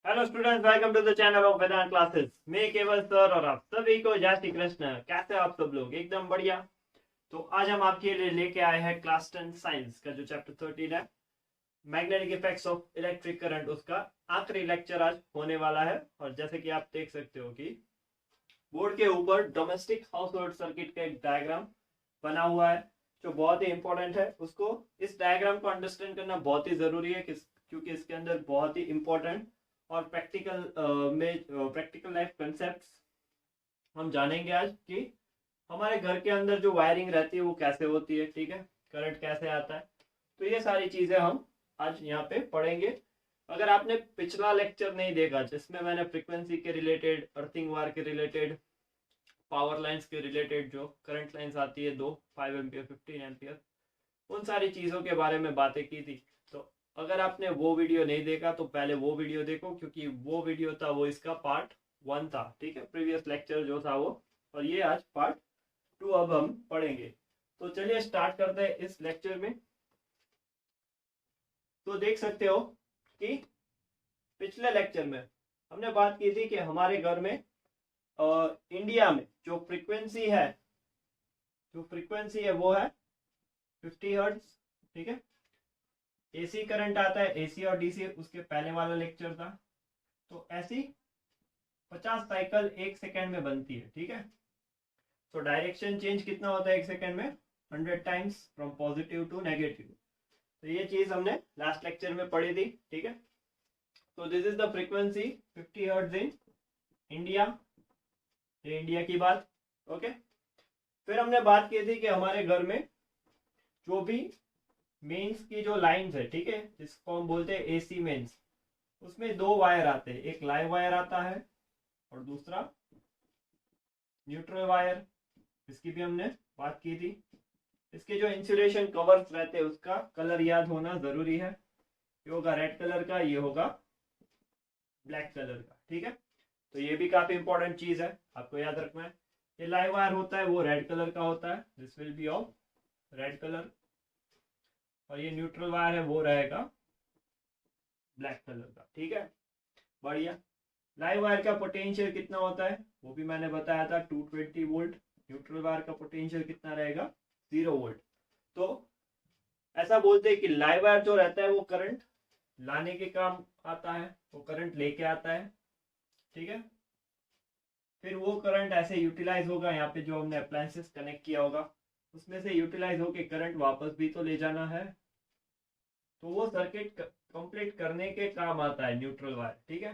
Hello students, welcome to the channel of Vedant classes. मैं Keval sir और आप सभी को जय श्री कृष्ण। कैसे हैं आप सब लोग? एकदम बढ़िया। तो आज हम आपके लिए लेके आए हैं क्लास 10 साइंस का जो चैप्टर 13 है, magnetic effects of electric current. उसका आखिरी लेक्चर आज होने वाला है। और जैसे कि आप देख सकते हो कि बोर्ड के ऊपर डोमेस्टिक हाउस होल्ड सर्किट का एक डायग्राम बना हुआ है जो बहुत ही इंपॉर्टेंट है। उसको इस डायग्राम को अंडरस्टैंड करना बहुत ही जरूरी है क्योंकि इसके अंदर बहुत ही इंपॉर्टेंट और प्रैक्टिकल लाइफ कंसेप्ट्स हम जानेंगे आज कि हमारे घर के अंदर जो वायरिंग रहती है वो कैसे होती है, ठीक है, करंट कैसे आता है। तो ये सारी चीजें हम आज यहाँ पे पढ़ेंगे। अगर आपने पिछला लेक्चर नहीं देखा जिसमें मैंने फ्रीक्वेंसी के रिलेटेड, अर्थिंग वायर के रिलेटेड, पावर लाइंस के रिलेटेड जो करंट लाइंस आती है दो, 5 एम्पियर 15 एम्पियर, उन सारी चीज़ों के बारे में बातें की थी। तो अगर आपने वो वीडियो नहीं देखा तो पहले वो वीडियो देखो, क्योंकि वो वीडियो था, वो इसका पार्ट 1 था, ठीक है, प्रीवियस लेक्चर जो था वो। और ये आज पार्ट 2 अब हम पढ़ेंगे। तो चलिए स्टार्ट करते हैं इस लेक्चर में। तो देख सकते हो कि पिछले लेक्चर में हमने बात की थी कि हमारे घर में इंडिया में जो फ्रीक्वेंसी है वो है 50 हर्ट्ज, ठीक है। एसी करंट आता है, एसी और डीसी उसके पहले वाला लेक्चर था। तो ऐसी 50 साइकिल एक सेकेंड में बनती है, ठीक है। तो डायरेक्शन चेंज कितना होता है एक सेकेंड में? 100 times, from positive to negative. तो ये चीज हमने लास्ट लेक्चर में पढ़ी थी, ठीक है। तो this is the frequency 50 hertz in India. ये इंडिया की बात, ओके। फिर हमने बात की थी कि हमारे घर में जो भी मेंस की जो लाइंस है, ठीक है, जिसको हम बोलते हैं एसी मेंस, उसमें दो वायर आते हैं। एक लाइव वायर आता है और दूसरा न्यूट्रल वायर। इसकी भी हमने बात की थी। इसके जो इंसुलेशन कवर्स रहते हैं उसका कलर याद होना जरूरी है। ये होगा रेड कलर का, ये होगा ब्लैक कलर का, ठीक है। तो ये भी काफी इंपॉर्टेंट चीज है, आपको याद रखना है। ये लाइव वायर होता है वो रेड कलर का होता है, this will be of red colour. और ये न्यूट्रल वायर है वो रहेगा ब्लैक कलर का, ठीक है, बढ़िया। लाइव वायर का पोटेंशियल कितना होता है वो भी मैंने बताया था, 220 वोल्ट। न्यूट्रल वायर का पोटेंशियल कितना रहेगा? 0 वोल्ट। तो ऐसा बोलते हैं कि लाइव वायर जो रहता है वो करंट लाने के काम आता है, वो करंट लेके आता है, ठीक है। फिर वो करंट ऐसे यूटिलाइज होगा, यहाँ पे जो हमने अप्लायंसेस कनेक्ट किया होगा उसमें से यूटिलाइज होके करंट वापस भी तो ले जाना है। तो वो सर्किट कंप्लीट करने के काम आता है न्यूट्रल वायर, ठीक है।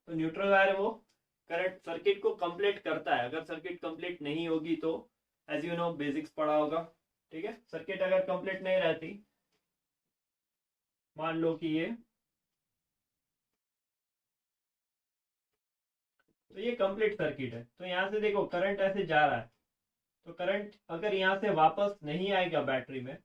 तो न्यूट्रल वायर वो करंट सर्किट को कंप्लीट करता है। अगर सर्किट कंप्लीट नहीं होगी तो एज यू नो बेसिक्स पढ़ा होगा, ठीक है, सर्किट अगर कंप्लीट नहीं रहती, मान लो कि ये कंप्लीट सर्किट है, तो यहाँ से देखो करंट ऐसे जा रहा है। तो करंट अगर यहाँ से वापस नहीं आएगा बैटरी में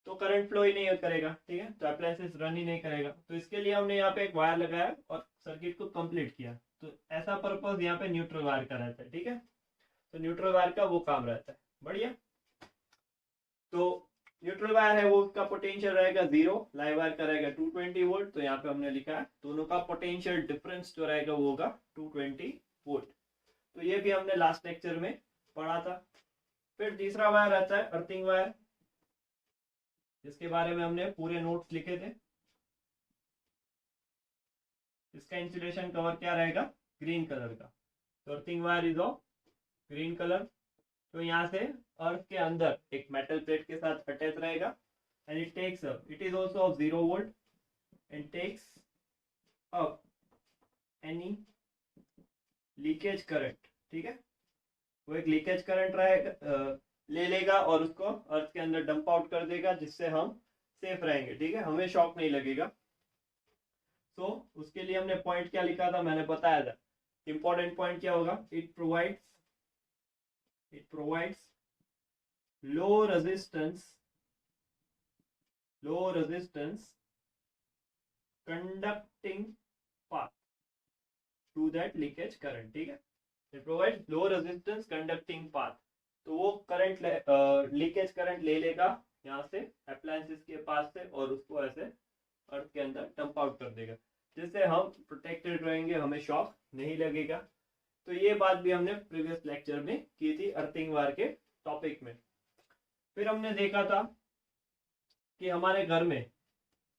तो करंट फ्लो ही नहीं करेगा, ठीक है, तो अप्लायंसेस रन ही नहीं करेगा। तो इसके लिए हमने यहाँ पे एक वायर लगाया और सर्किट को कंप्लीट किया। तो ऐसा पर्पज यहाँ पे न्यूट्रल वायर का रहता है, ठीक है। तो न्यूट्रल वायर का वो काम रहता है, बढ़िया। तो न्यूट्रल वायर है वो, उसका पोटेंशियल रहेगा 0, लाइव वायर का रहेगा 220 वोल्ट। तो यहाँ पे हमने लिखा है दोनों का पोटेंशियल डिफरेंस जो रहेगा वो होगा 220 वोल्ट। तो ये भी हमने लास्ट लेक्चर में पढ़ा था। फिर तीसरा वायर रहता है अर्थिंग वायर, जिसके बारे में हमने पूरे नोट्स लिखे थे। इसका इंसुलेशन कवर क्या रहेगा? ग्रीन कलर का। तो earthing wire is of green colour. तो यहाँ से अर्थ के अंदर एक मेटल प्लेट के साथ अटैच रहेगा and it is also of 0 volt and takes up any leakage current, ठीक है। वो एक लीकेज करंट रहेगा, ले लेगा और उसको अर्थ के अंदर डंप आउट कर देगा, जिससे हम सेफ रहेंगे, ठीक है, हमें शॉक नहीं लगेगा। तो उसके लिए हमने पॉइंट क्या लिखा था, मैंने बताया था। इंपॉर्टेंट पॉइंट क्या होगा? It provides low resistance conducting path to that leakage current, ठीक है। It provides low resistance conducting path. तो वो करंट लीकेज करंट ले लेगा यहाँ से अप्लायंसेस के पास से और उसको ऐसे अर्थ के अंदर डंप आउट कर देगा। जिससे हम प्रोटेक्टेड रहेंगे, हमें शॉक नहीं लगेगा। तो ये बात भी हमने प्रीवियस लेक्चर में की थी अर्थिंग वायर के टॉपिक में। फिर हमने देखा था कि हमारे घर में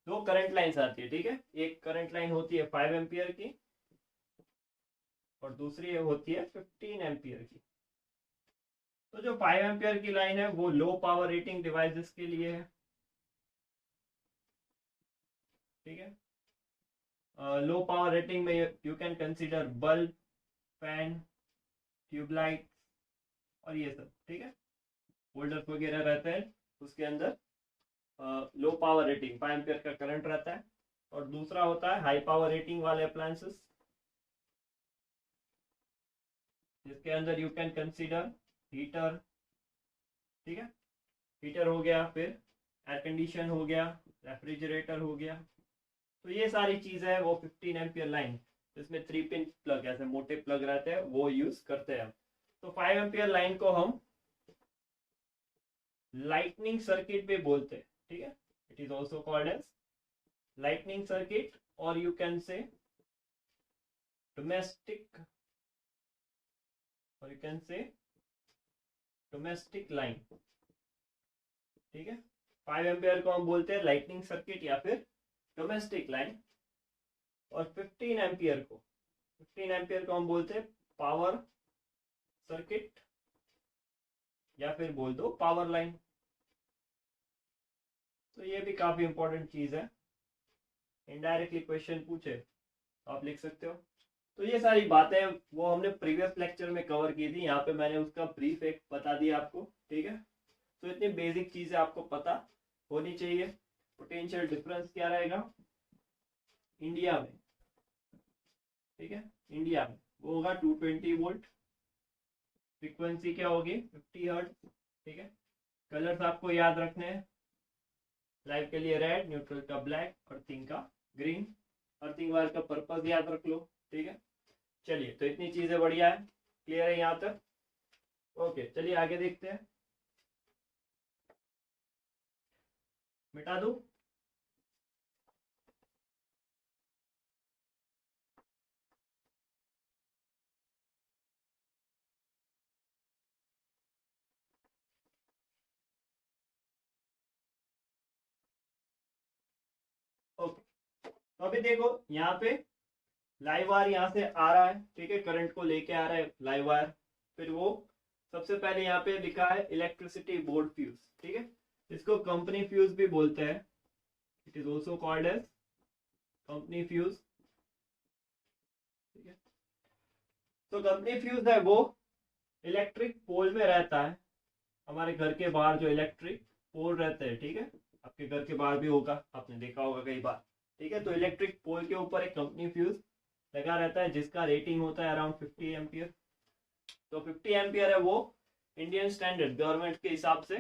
दो करंट लाइंस आती है, ठीक है। एक करंट लाइन होती है 5 एम्पियर की और दूसरी होती है 15 एम्पियर की। तो जो 5 एम्पियर की लाइन है वो लो पावर रेटिंग डिवाइसेस के लिए है, ठीक है। लो पावर रेटिंग में you can consider bulb, fan, tube light और ये सब, ठीक है। होल्डर्स वगैरह रहते हैं, उसके अंदर लो पावर रेटिंग 5 एम्पियर का करंट रहता है। और दूसरा होता है हाई पावर रेटिंग वाले अप्लायंसेस, जिसके अंदर यू कैन कंसीडर हीटर, ठीक है। हीटर हो गया, फिर एयर कंडीशन हो गया, रेफ्रिजरेटर हो गया। तो ये सारी चीजें हैं वो 15 एम्पियर लाइन, जिसमें 3 पिन प्लग ऐसे मोटे प्लग रहते हैं वो यूज करते हैं। तो 5 एम्पियर लाइन को हम लाइटनिंग सर्किट भी बोलते हैं, ठीक है। It is also called as lightning circuit, और यू कैन से डोमेस्टिक, और you can say domestic line, ठीक है। 5 एम्पियर को हम बोलते हैं लाइटनिंग सर्किट या फिर डोमेस्टिक लाइन, और 15 एम्पियर को हम बोलते हैं पावर सर्किट या फिर बोल दो पावर लाइन। तो ये भी काफी इंपॉर्टेंट चीज है, इनडायरेक्टली क्वेश्चन पूछे तो आप लिख सकते हो। तो ये सारी बातें वो हमने प्रीवियस लेक्चर में कवर की थी, यहाँ पे मैंने उसका ब्रीफ एक बता दिया आपको, ठीक है। तो इतनी बेसिक चीजें आपको पता होनी चाहिए। पोटेंशियल डिफरेंस क्या रहेगा इंडिया में, ठीक है। इंडिया में वो होगा 220 वोल्ट। फ्रीक्वेंसी क्या होगी 50 हर्ट्ज, ठीक है। कलर्स आपको याद रखने हैं, लाइव के लिए रेड, न्यूट्रल का ब्लैक, अर्थिंग का ग्रीन। अर्थिंग वायर का पर्पस याद रख लो, ठीक है। चलिए, तो इतनी चीजें बढ़िया है, क्लियर है यहाँ तक? ओके, चलिए आगे देखते हैं। मिटा दूं? ओके, तो अभी देखो यहाँ पे लाइव वायर यहाँ से आ रहा है, ठीक है। करंट को लेके आ रहा है लाइव वायर। फिर वो सबसे पहले यहाँ पे लिखा है इलेक्ट्रिसिटी बोर्ड फ्यूज, ठीक है। इसको कंपनी फ्यूज भी बोलते हैं, it is also called as company fuse, ठीक है। तो कंपनी फ्यूज है वो इलेक्ट्रिक पोल में रहता है। हमारे घर के बाहर जो इलेक्ट्रिक पोल रहते हैं, ठीक है, आपके घर के बाहर भी होगा, आपने देखा होगा कई बार, ठीक है। तो इलेक्ट्रिक पोल के ऊपर एक कंपनी फ्यूज लगा रहता है, जिसका रेटिंग होता है अराउंड 50 एम्पियर। तो 50 एम्पियर है वो इंडियन स्टैंडर्ड गवर्नमेंट के हिसाब से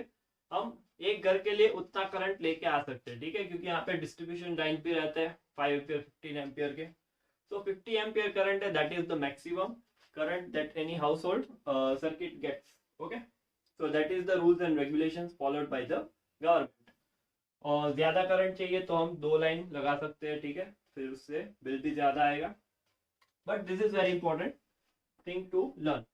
हम एक घर के लिए उतना करंट लेके आ सकते हैं, ठीक है। क्योंकि यहाँ पे डिस्ट्रीब्यूशन लाइन भी रहते हैं 5 एम्पियर 15 एम्पियर के। So 50 ampere current that is the maximum current that any household circuit gets. Okay, so that is the rules and regulations followed by the government. और ज्यादा करंट चाहिए तो हम 2 लाइन लगा सकते हैं, ठीक है। फिर उससे बिल भी ज्यादा आएगा, but this is very important thing to learn.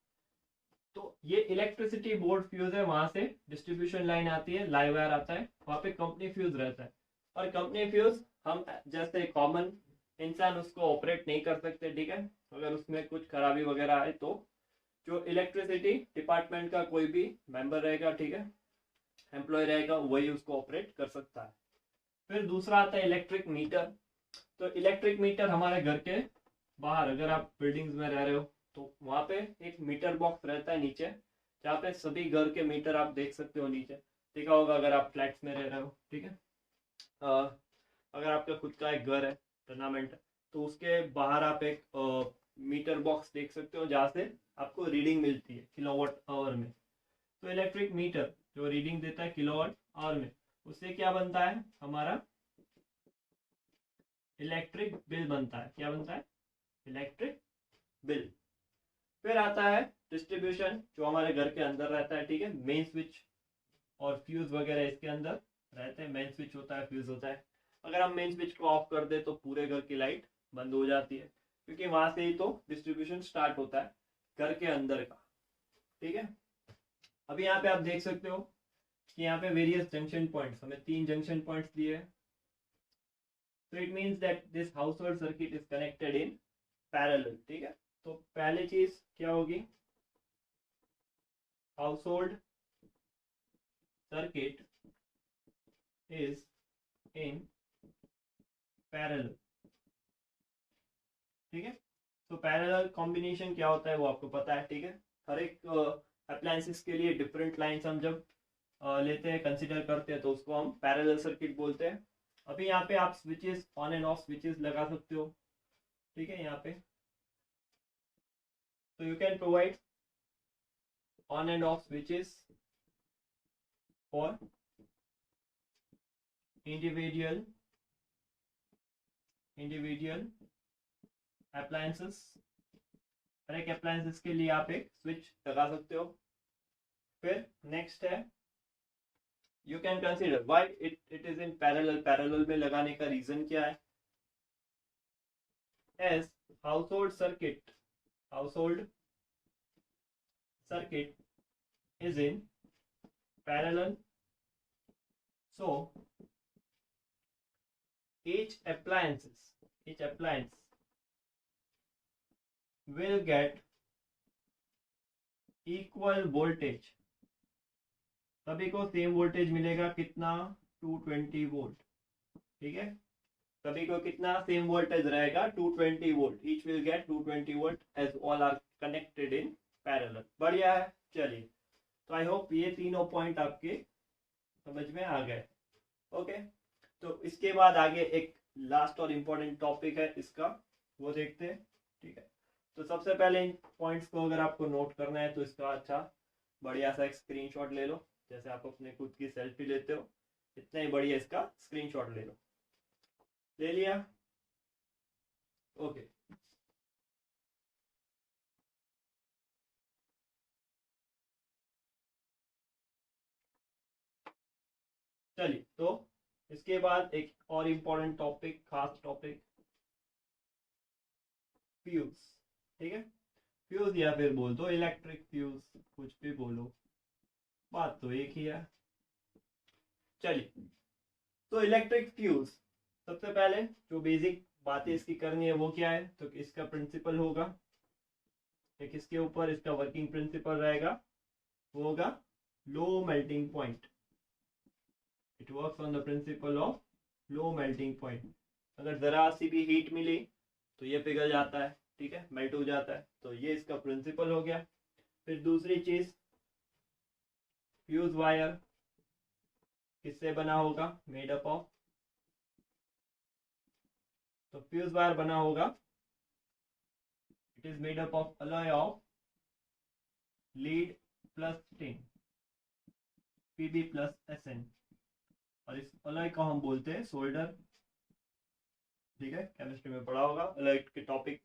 तो ये इलेक्ट्रिसिटी बोर्ड फ्यूज है, वहां से डिस्ट्रीब्यूशन लाइन आती है, लाइव वायर आता है, वहां पे कंपनी फ्यूज रहता है। और कंपनी फ्यूज हम जैसे कॉमन इंसान उसको ऑपरेट नहीं कर सकते, ठीक है। अगर उसमें कुछ खराबी वगैरह है तो जो इलेक्ट्रिसिटी डिपार्टमेंट का कोई भी मेंबर रहेगा, ठीक है, एम्प्लॉय रहेगा, वही उसको ऑपरेट कर सकता है। फिर दूसरा आता है इलेक्ट्रिक मीटर। तो इलेक्ट्रिक मीटर हमारे घर के बाहर, अगर आप बिल्डिंग्स में रह रहे हो तो वहां पे एक मीटर बॉक्स रहता है नीचे, जहाँ पे सभी घर के मीटर आप देख सकते हो नीचे, देखा होगा अगर आप फ्लैट्स में रह रहे हो, ठीक है। अगर आपका खुद का एक घर है, टूर्नामेंट, तो उसके बाहर आप एक मीटर बॉक्स देख सकते हो, जहाँ से आपको रीडिंग मिलती है किलोवाट आवर में। तो इलेक्ट्रिक मीटर जो रीडिंग देता है किलोवाट आवर में, उससे क्या बनता है, हमारा इलेक्ट्रिक बिल बनता है। क्या बनता है? Electric bill. फिर आता है डिस्ट्रीब्यूशन, जो हमारे घर के अंदर रहता है, ठीक है। मेन स्विच और फ्यूज वगैरह इसके अंदर रहते हैं। मेन स्विच होता है, फ्यूज होता है। अगर हम मेन स्विच को ऑफ कर दे तो पूरे घर की लाइट बंद हो जाती है, क्योंकि वहां से ही तो डिस्ट्रीब्यूशन स्टार्ट होता है घर के अंदर का। ठीक है, अभी यहाँ पे आप देख सकते हो कि यहाँ पे वेरियस जंक्शन पॉइंट्स, हमें 3 जंक्शन पॉइंट्स दिए हैं। So it means that this household circuit is connected in parallel। ठीक है, तो पहली चीज क्या होगी, household circuit is in parallel। ठीक है, तो पैरेलल कॉम्बिनेशन क्या होता है वो आपको पता है। ठीक है, हर एक अप्लायंसेस के लिए डिफरेंट लाइंस हम जब लेते हैं, कंसिडर करते हैं, तो उसको हम पैरेलल सर्किट बोलते हैं। अभी यहाँ पे आप switches, on and off switches लगा सकते हो। ठीक है, यहाँ पे तो you can provide on and off switches for individual appliances. हर एक अप्लायंसेस के लिए आप एक स्विच लगा सकते हो। फिर नेक्स्ट है, you can consider why it is in parallel. Parallel में लगाने का रीजन क्या है, as household circuit is in parallel, so each appliance will get equal voltage। सभी को सेम वोल्टेज मिलेगा, कितना, 220 वोल्ट। ठीक है, सभी को कितना सेम वोल्टेज रहेगा, 220 volt. Each will get 220 volt as all are connected in parallel. बढ़िया है, चलिए, तो आई होप ये तीनों पॉइंट आपके समझ में आ गए। ओके, तो इसके बाद आगे एक लास्ट और इम्पोर्टेंट टॉपिक है इसका, वो देखते हैं। ठीक है, तो सबसे पहले इन पॉइंट्स को अगर आपको नोट करना है तो इसका अच्छा बढ़िया सा एक स्क्रीनशॉट ले लो, जैसे आप अपने खुद की सेल्फी लेते हो, इतना ही बढ़िया इसका स्क्रीनशॉट ले लो। ले लिया, ओके। चलिए, तो इसके बाद एक और इम्पोर्टेंट टॉपिक, खास टॉपिक, फ्यूज। ठीक है, फ्यूज या फिर बोल दो इलेक्ट्रिक फ्यूज, कुछ भी बोलो, बात तो एक ही है। चलिए, तो इलेक्ट्रिक फ्यूज, सबसे पहले जो बेसिक बातें इसकी करनी है वो क्या है, तो इसका प्रिंसिपल होगा, एक इसके ऊपर इसका वर्किंग प्रिंसिपल रहेगा, वो होगा low melting point. It works on the principle of low melting point. अगर जरा सी भी हीट मिली तो ये पिघल जाता है। ठीक है, मेल्ट हो जाता है, तो ये इसका प्रिंसिपल हो गया। फिर दूसरी चीज, फ्यूज वायर किससे बना होगा, मेड अप ऑफ, तो फ्यूज वायर बना होगा, it is made up of alloy of lead plus tin, PB plus SN, और इस अलॉय को हम बोलते हैं सोल्डर। ठीक है, केमिस्ट्री में पढ़ा होगा अलॉय के टॉपिक।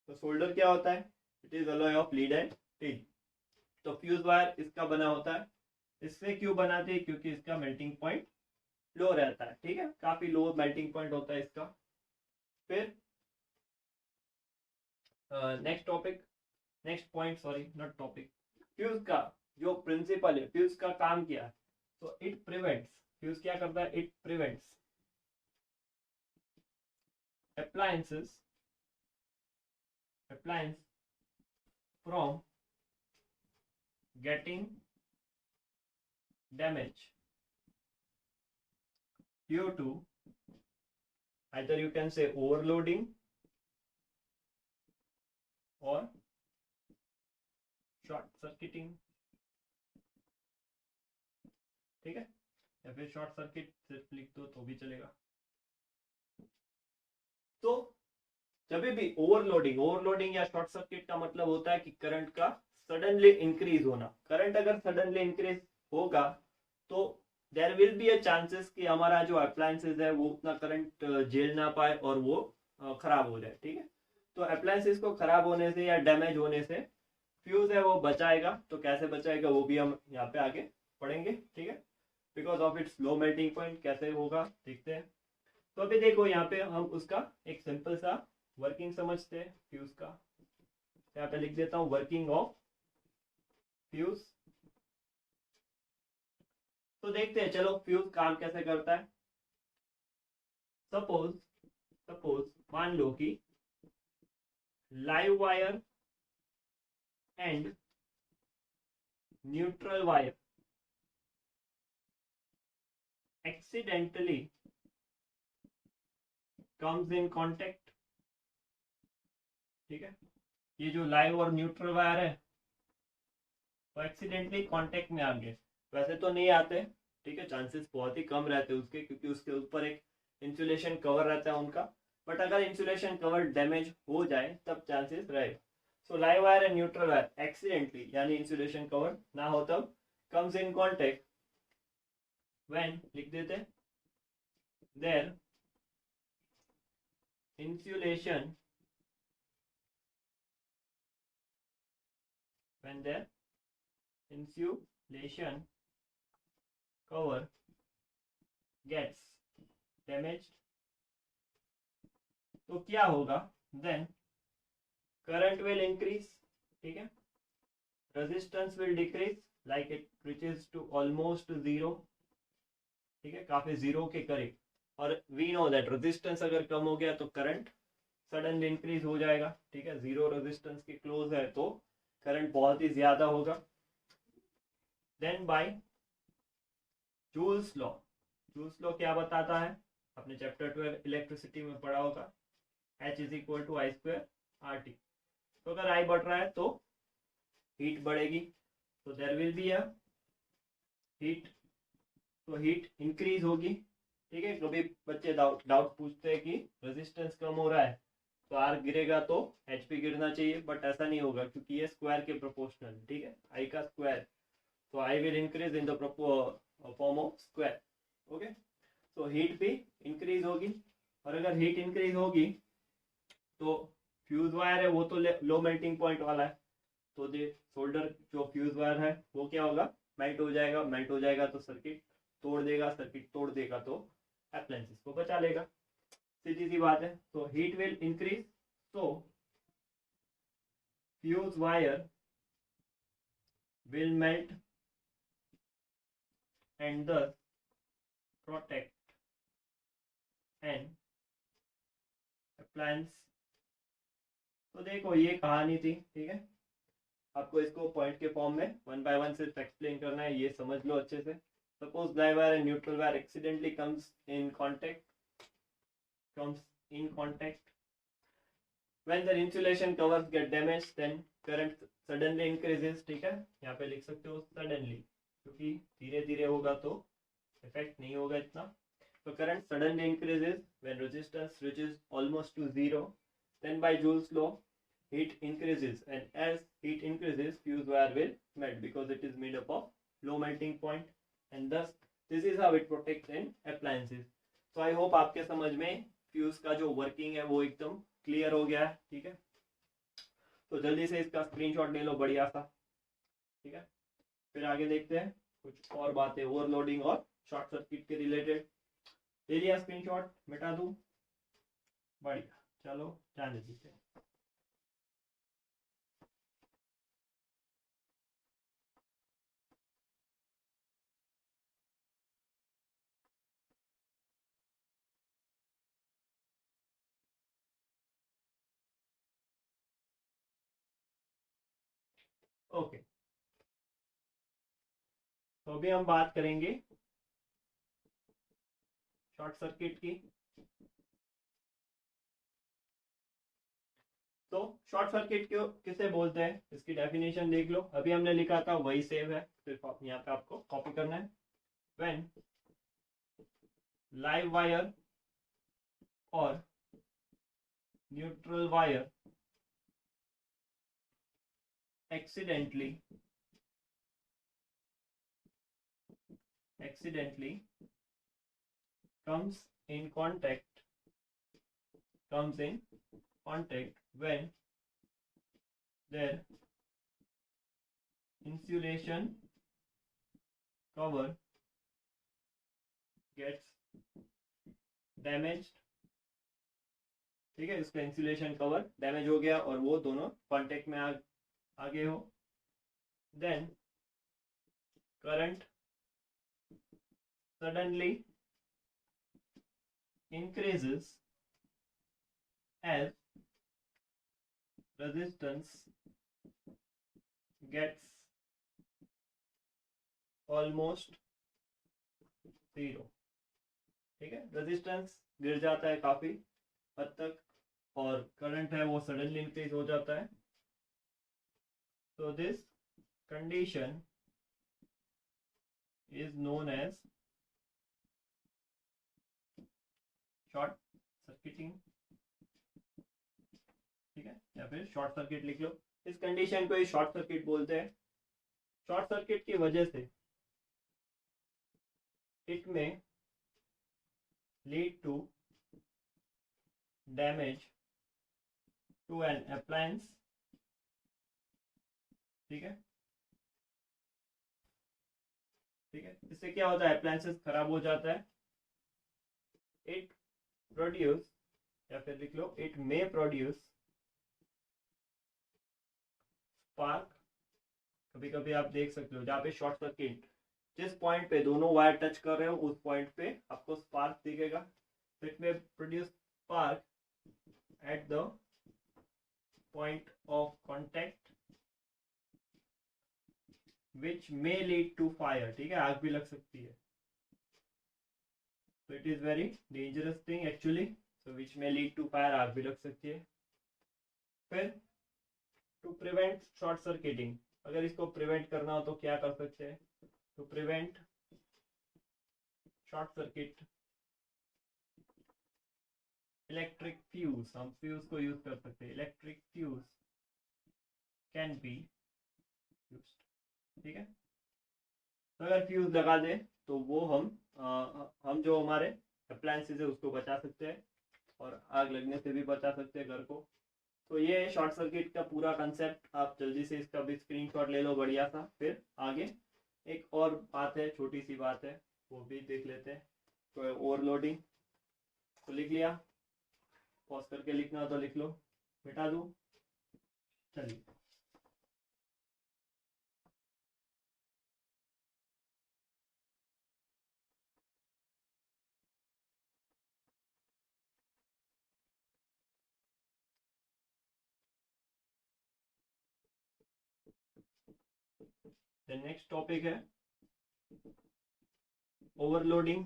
तो सोल्डर क्या होता है, it is alloy of lead and tin. तो फ्यूज वायर इसका बना होता है। इससे क्यों बनाते हैं, क्योंकि इसका मेल्टिंग पॉइंट लो रहता है। ठीक है, काफी लो मेल्टिंग पॉइंट होता है इसका। फिर next topic, next point, sorry not topic, fuse का जो प्रिंसिपल है, फ्यूज का काम क्या है, तो इट प्रिवेंट्स, फ्यूज क्या करता है, it prevents appliance from getting damage due to either you can say overloading or short circuiting। ठीक है, या फिर शॉर्ट सर्किट सिर्फ लिख दो तो भी चलेगा। तो जब भी ओवरलोडिंग या शॉर्ट सर्किट का मतलब होता है कि करंट का सडनली इंक्रीज होना। करंट अगर सडनली इंक्रीज होगा तो there will be a chances कि हमारा जो अप्लायंसेस है वो उतना करंट झेल ना पाए और वो खराब हो जाए। ठीक है, तो अप्लायंसेस को खराब होने से या डैमेज होने से फ्यूज है वो बचाएगा। तो कैसे बचाएगा वो भी हम यहाँ पे आगे पढ़ेंगे। ठीक है, because of its low melting point कैसे होगा देखते हैं। तो अभी देखो यहाँ पे हम उसका एक सिंपल सा वर्किंग समझते हैं फ्यूज का। यहाँ पे लिख देता हूँ वर्किंग ऑफ फ्यूज। तो देखते हैं चलो फ्यूज काम कैसे करता है। सपोज सपोज मान लो कि live wire and neutral wire accidentally comes in contact। ठीक है, ये जो लाइव और न्यूट्रल वायर है वो एक्सीडेंटली कांटेक्ट में आ गए। वैसे तो नहीं आते, ठीक है, चांसेस बहुत ही कम रहते हैं उसके, क्योंकि उसके ऊपर एक इंसुलेशन कवर रहता है उनका। बट अगर इंसुलेशन कवर डैमेज हो जाए तब चांसेस रहे। सो live wire and neutral wire accidentally यानी इंसुलेशन कवर ना हो तब कम्स इन कॉन्टेक्ट व्हेन, लिख देते, there insulation when their insulation cover gets damaged। तो क्या होगा, then current will increase, ठीक है, resistance will decrease like it reaches to almost zero, ठीक है, काफी जीरो के करीब। और वी नो दैट रेजिस्टेंस अगर कम हो गया तो करंट सडनली इंक्रीज हो जाएगा, ठीक है, जीरो रेजिस्टेंस के क्लोज है तो करंट बहुत ही ज्यादा होगा। Then by Joule's law, Joule's law क्या बताता है, अपने चैप्टर 12 इलेक्ट्रिसिटी में पढ़ा होगा, H is equal to I square R T. तो अगर आई बढ़ रहा है तो हीट बढ़ेगी, तो there will be a heat, तो हीट इंक्रीज होगी, ठीक है। कभी बच्चे डाउट पूछते हैं कि रेजिस्टेंस कम हो रहा है तो आर गिरेगा तो एच भी गिरना चाहिए, बट ऐसा नहीं होगा क्योंकि ये स्क्वायर के प्रोपोर्शनल, ठीक है, आई का स्क्वायर, तो I will increase in the form of square. Okay, तो हीट भी इंक्रीज होगी, और अगर हीट इंक्रीज होगी तो फ्यूज वायर है वो तो लो मेल्टिंग पॉइंट वाला है, तो दे सोल्डर जो फ्यूज वायर है वो क्या होगा, मेल्ट हो जाएगा, मेल्ट हो जाएगा तो सर्किट तोड़ देगा, सर्किट तोड़ देगा तो अप्लायंसेस को बचा लेगा, सीधी सी बात है। तो heat will increase, so fuse wire will melt and thus protect an appliance। तो देखो ये कहानी थी, ठीक है, आपको इसको पॉइंट के फॉर्म में वन बाय वन सिर्फ एक्सप्लेन करना है, ये समझ लो अच्छे से। Suppose live wire and neutral wire accidentally comes in contact when the insulation covers get damaged then current suddenly increases, ठीक है, यहाँ पे लिख सकते हो suddenly, क्योंकि धीरे धीरे होगा तो इफेक्ट नहीं होगा इतना। तो current suddenly increases when resistance reaches almost to zero, then by Joule's law heat increases, and as heat increases fuse wire will melt because it is made up of low melting point, and thus this is how it protects in appliances। तो I hope आपके समझ में fuse का जो working है वो एकदम clear हो गया है, ठीक है। तो जल्दी से इसका स्क्रीनशॉट ले लो बढ़िया सा, ठीक है, फिर आगे देखते हैं कुछ और बातें ओवरलोडिंग और शॉर्ट सर्किट के रिलेटेड। ले लिया स्क्रीनशॉट, मिटा दूं, बढ़िया, चलो जाने दीजिए। ओके, तो अभी हम बात करेंगे शॉर्ट सर्किट की। तो शॉर्ट सर्किट क्यों किसे बोलते हैं, इसकी डेफिनेशन देख लो, अभी हमने लिखा था वही सेव है, सिर्फ यहाँ पे आपको कॉपी करना है। व्हेन लाइव वायर और neutral wire accidentally comes in contact when their insulation cover gets damage, ठीक है, इसका इंसुलेशन कवर डैमेज हो गया और वो दोनों कांटेक्ट में आगे हो, then current suddenly increases as resistance gets almost zero, ठीक है, रेजिस्टेंस गिर जाता है काफी हद तक और करंट है वो सडनली इंक्रीज हो जाता है। so this condition is known as short circuiting, ठीक है, या फिर शॉर्ट सर्किट लिख लो। इस कंडीशन को ही शॉर्ट सर्किट बोलते हैं। शॉर्ट सर्किट की वजह से it may lead to damage to an appliance, ठीक है, ठीक है, इससे क्या होता है, अप्लायंसेस खराब हो जाता है। इट प्रोड्यूस, या फिर लिख लो इट मे प्रोड्यूस स्पार्क। कभी कभी आप देख सकते हो जहाँ पे शॉर्ट सर्किट, जिस पॉइंट पे दोनों वायर टच कर रहे हो उस पॉइंट पे आपको स्पार्क दिखेगा। It may produce spark at the point of contact which may lead to fire, ठीक है, आग भी लग सकती है। so it is very dangerous thing actually, so which may lead to fire, आग भी लग सकती है। फिर टू प्रिवेंट शॉर्ट सर्किटिंग, अगर इसको प्रिवेंट करना हो तो क्या कर सकते हैं, to prevent short circuit electric fuse, हम फ्यूज को यूज कर सकते हैं, electric fuse can be used, ठीक है। तो अगर फ्यूज लगा दे तो वो हम जो हमारे अप्लायंसेस है उसको बचा सकते हैं और आग लगने से भी बचा सकते हैं घर को। तो ये शॉर्ट सर्किट का पूरा कंसेप्ट, आप जल्दी से इसका भी स्क्रीनशॉट ले लो बढ़िया सा। फिर आगे एक और बात है, छोटी सी बात है, वो भी देख लेते हैं। तो ओवरलोडिंग तो लिख लिया, पॉज करके लिखना तो लिख लो, मिटा दूं, चलिए। नेक्स्ट टॉपिक है ओवरलोडिंग,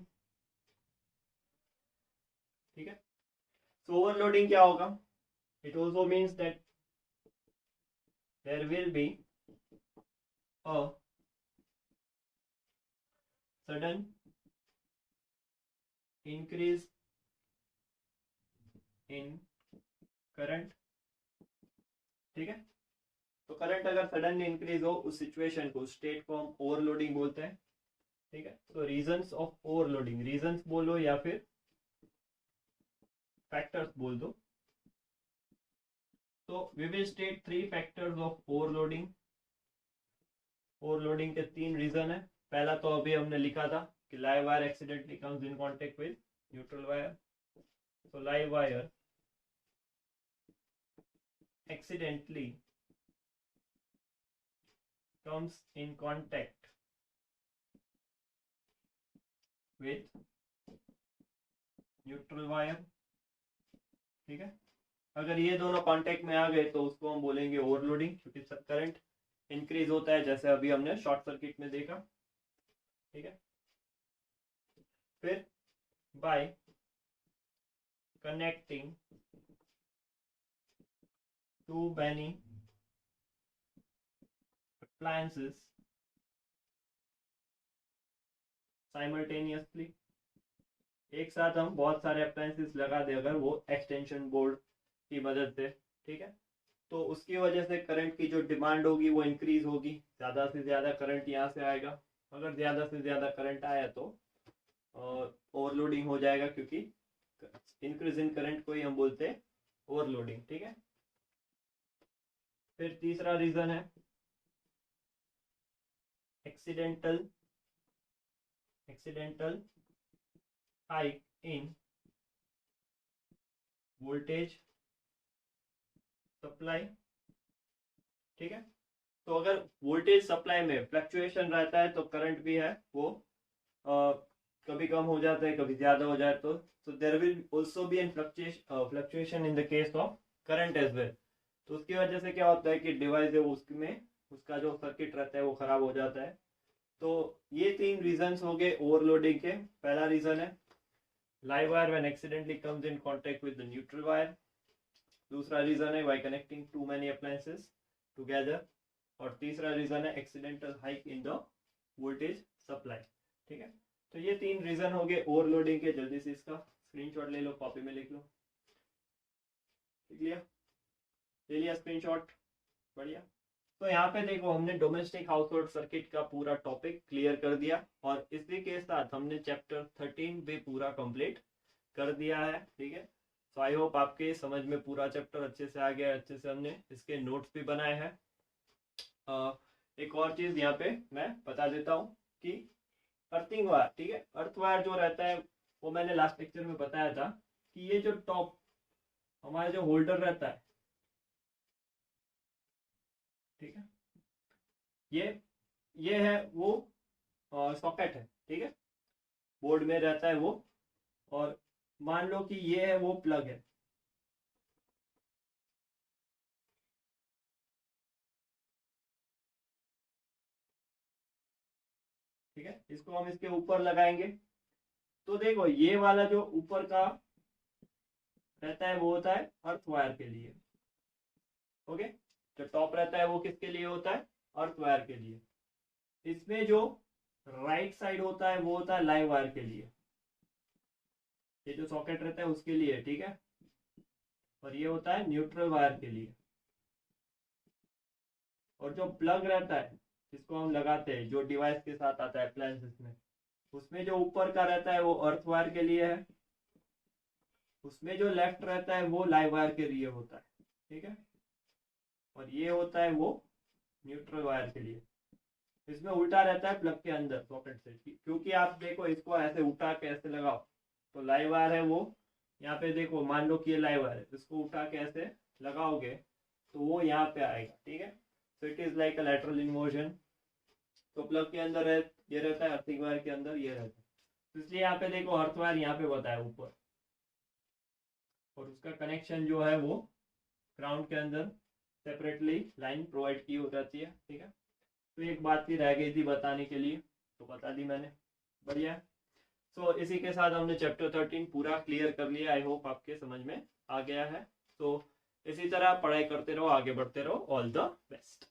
ठीक है। सो ओवरलोडिंग क्या होगा, it also means that there will be a sudden increase in current, ठीक है। तो करंट अगर सडनली इंक्रीज हो उस सिचुएशन को, स्टेट को हम ओवरलोडिंग बोलते हैं, ठीक है। तो रीजंस ऑफ ओवरलोडिंग, रीजंस बोलो या फिर फैक्टर्स बोल दो। तो we will state 3 factors of overloading. Overloading के 3 रीजन है। पहला तो अभी हमने लिखा था कि live wire accidentally comes in contact with neutral wire. so live wire accidentally comes in contact with neutral wire, ठीक है। अगर ये दोनों कांटेक्ट में आ गए तो उसको हम बोलेंगे ओवरलोडिंग, क्योंकि करंट इंक्रीज होता है जैसे अभी हमने शॉर्ट सर्किट में देखा, ठीक है। फिर bye connecting too many appliances simultaneously, एक साथ हम बहुत सारे अप्लायंसेस लगा दे अगर वो एक्सटेंशन बोर्ड की मदद से, ठीक है, तो उसकी वजह से करंट की जो डिमांड होगी वो इंक्रीज होगी, ज़्यादा से ज़्यादा करंट यहाँ से आएगा। अगर ज़्यादा से ज़्यादा करंट आया तो ओवरलोडिंग हो जाएगा, क्योंकि इंक्रीज इन करंट को ही हम बोलते हैं ओवरलोडिंग, ठीक है। फिर तीसरा रीजन है एक्सीडेंटल हाइक इन वोल्टेज सप्लाई, ठीक है। तो अगर वोल्टेज सप्लाई में फ्लक्चुएशन रहता है तो करंट भी है वो कभी कम हो जाता है, कभी ज्यादा हो जाए तो there will also be an fluctuation in the case of current as well. तो उसकी वजह से क्या होता है कि डिवाइस है उसमें उसका जो सर्किट रहता है वो खराब हो जाता है। तो ये 3 रीजंस हो गए ओवरलोडिंग के। पहला रीजन है live wire when accidentally comes in contact with the neutral wire. दूसरा रीजन है by connecting to many appliances together. और तीसरा रीजन है accidental hike in the voltage supply, ठीक है। तो ये 3 रीजन हो गए ओवरलोडिंग के। जल्दी से इसका स्क्रीनशॉट ले लो, कॉपी में लिख लो। लिख लिया? ले लिया स्क्रीनशॉट? बढ़िया। तो यहाँ पे देखो हमने डोमेस्टिक हाउस होल्ड सर्किट का पूरा टॉपिक क्लियर कर दिया और इसी के साथ हमने चैप्टर 13 भी पूरा कंप्लीट कर दिया है, ठीक है। तो आई होप आपके समझ में पूरा चैप्टर अच्छे से आ गया है। अच्छे से हमने इसके नोट्स भी बनाए हैं। एक और चीज यहाँ पे मैं बता देता हूँ कि अर्थिंग वायर, ठीक है, अर्थ वायर जो रहता है वो मैंने लास्ट लेक्चर में बताया था कि ये जो टॉप हमारा जो होल्डर रहता है, ठीक है, ये है वो सॉकेट है, ठीक है, बोर्ड में रहता है वो। और मान लो कि ये है वो प्लग है, ठीक है। इसको हम इसके ऊपर लगाएंगे तो देखो ये वाला जो ऊपर का रहता है वो होता है अर्थ वायर के लिए, ओके। जो टॉप रहता है वो किसके लिए होता है? अर्थ वायर के लिए। इसमें जो राइट साइड होता है वो होता है लाइव वायर के लिए। ये जो सॉकेट रहता है उसके लिए, ठीक है। और ये होता है न्यूट्रल वायर के लिए। और जो प्लग रहता है जिसको हम लगाते हैं, जो डिवाइस के साथ आता है अप्लायंसेस में, उसमें जो ऊपर का रहता है वो अर्थ वायर के लिए है। उसमें जो लेफ्ट रहता है वो लाइव वायर के लिए होता है, ठीक है। और ये होता है वो न्यूट्रल वायर के लिए। इसमें उल्टा रहता है प्लग के अंदर सॉकेट से, क्योंकि आप देखो इसको ऐसे उठा के ऐसे लगाओ तो लाइव वायर है वो यहाँ पे, देखो मान लो कि ये लाइव वायर है, इसको उठा के ऐसे लगाओगे तो वो यहाँ पे आएगा, ठीक है। So it is like a lateral inversion. तो प्लग के अंदर है ये रहता है, अर्थिंग वायर के अंदर ये रहता है। तो इसलिए यहाँ पे देखो अर्थ वायर यहाँ पे बताया ऊपर, और उसका कनेक्शन जो है वो ग्राउंड के अंदर सेपरेटली लाइन प्रोवाइड की हो जाती है, ठीक है। तो एक बात ही रह गई थी बताने के लिए, तो बता दी मैंने, बढ़िया। सो इसी के साथ हमने चैप्टर 13 पूरा क्लियर कर लिया। आई होप आपके समझ में आ गया है। तो इसी तरह पढ़ाई करते रहो, आगे बढ़ते रहो। All the best.